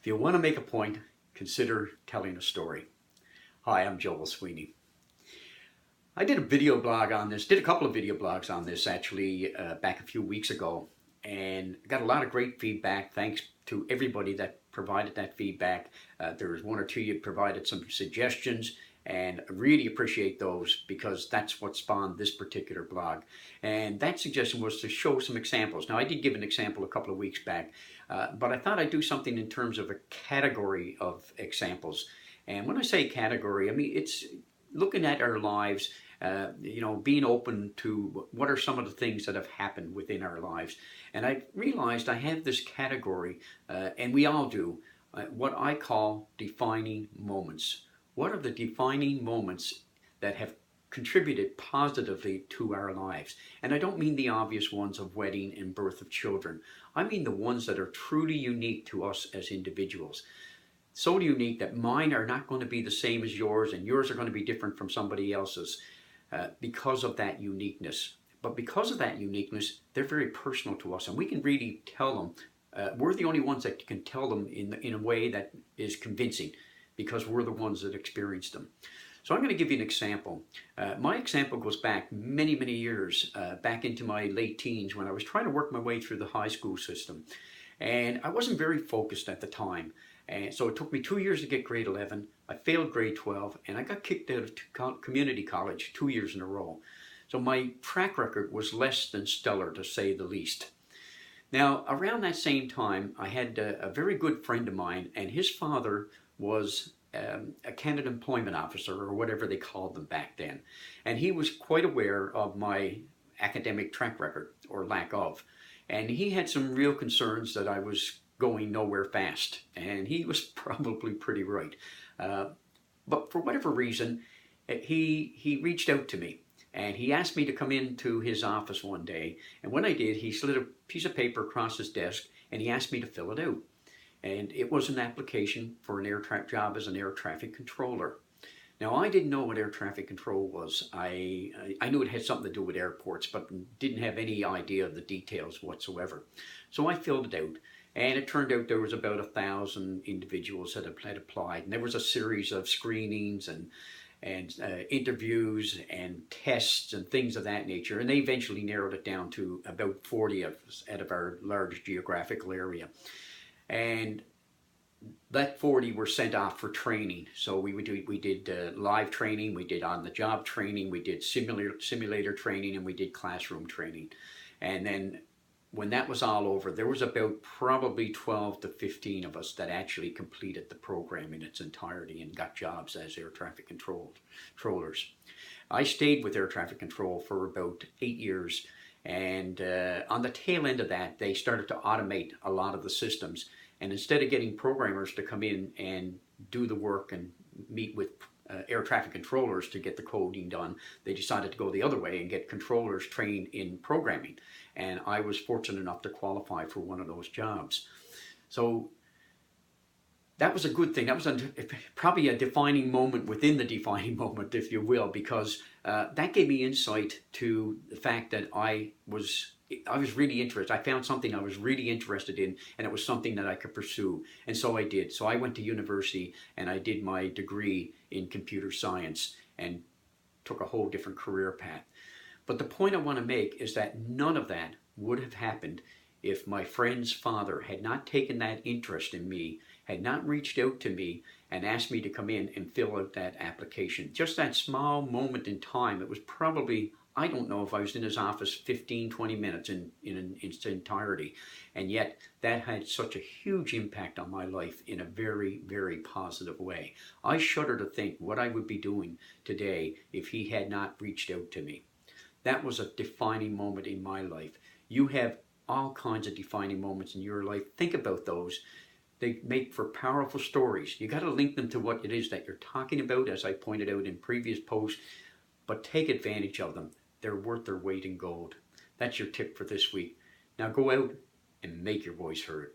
you want to make a point, consider telling a story. Hi, I'm Joel Sweeney. I did a video blog on this, did a couple of video blogs on this actually back a few weeks ago, and got a lot of great feedback. Thanks to everybody that provided that feedback. There was one or two you provided some suggestions, and I really appreciate those because that's what spawned this particular blog. And that suggestion was to show some examples. Now, I did give an example a couple of weeks back, but I thought I'd do something in terms of a category of examples. And when I say category, I mean it's looking at our lives, being open to what are some of the things that have happened within our lives. And I realized I have this category, and we all do, what I call defining moments. What are the defining moments that have contributed positively to our lives? And I don't mean the obvious ones of wedding and birth of children. I mean the ones that are truly unique to us as individuals. So unique that mine are not going to be the same as yours, and yours are going to be different from somebody else's because of that uniqueness. But because of that uniqueness, they're very personal to us, and we can really tell them. We're the only ones that can tell them in a way that is convincing, because we're the ones that experienced them. So I'm going to give you an example. My example goes back many, many years, back into my late teens when I was trying to work my way through the high school system. And I wasn't very focused at the time. And so it took me 2 years to get grade 11. I failed grade 12, and I got kicked out of community college 2 years in a row. So my track record was less than stellar, to say the least. Now, around that same time, I had a very good friend of mine, and his father was a candidate employment officer, or whatever they called them back then. And he was quite aware of my academic track record, or lack of. And he had some real concerns that I was going nowhere fast. And he was probably pretty right. But for whatever reason, he reached out to me. And he asked me to come into his office one day. And when I did, he slid a piece of paper across his desk, and he asked me to fill it out. And it was an application for an job as an air traffic controller. Now, I didn't know what air traffic control was. I knew it had something to do with airports, but didn't have any idea of the details whatsoever. So I filled it out, and it turned out there was about 1,000 individuals that had applied, and there was a series of screenings and interviews and tests and things of that nature, and they eventually narrowed it down to about 40 of us out of our large geographical area. And that 40 were sent off for training. So we did live training, we did on-the-job training, we did simulator training, and we did classroom training. And then when that was all over, there was about probably 12 to 15 of us that actually completed the program in its entirety and got jobs as air traffic controllers. I stayed with air traffic control for about 8 years. And on the tail end of that, they started to automate a lot of the systems. And instead of getting programmers to come in and do the work and meet with air traffic controllers to get the coding done, they decided to go the other way and get controllers trained in programming. And I was fortunate enough to qualify for one of those jobs. So that was a good thing. That was probably a defining moment within the defining moment, if you will, because that gave me insight to the fact that I was really interested. I found something I was really interested in, and it was something that I could pursue. And so I did. So I went to university, and I did my degree in computer science and took a whole different career path. But the point I want to make is that none of that would have happened if my friend's father had not taken that interest in me, had not reached out to me and asked me to come in and fill out that application. Just that small moment in time, it was probably, I don't know if I was in his office 15, 20 minutes in its entirety. And yet that had such a huge impact on my life in a very, very positive way. I shudder to think what I would be doing today if he had not reached out to me. That was a defining moment in my life. You have all kinds of defining moments in your life. Think about those. They make for powerful stories. You got to link them to what it is that you're talking about, as I pointed out in previous posts, but take advantage of them. They're worth their weight in gold. That's your tip for this week. Now go out and make your voice heard.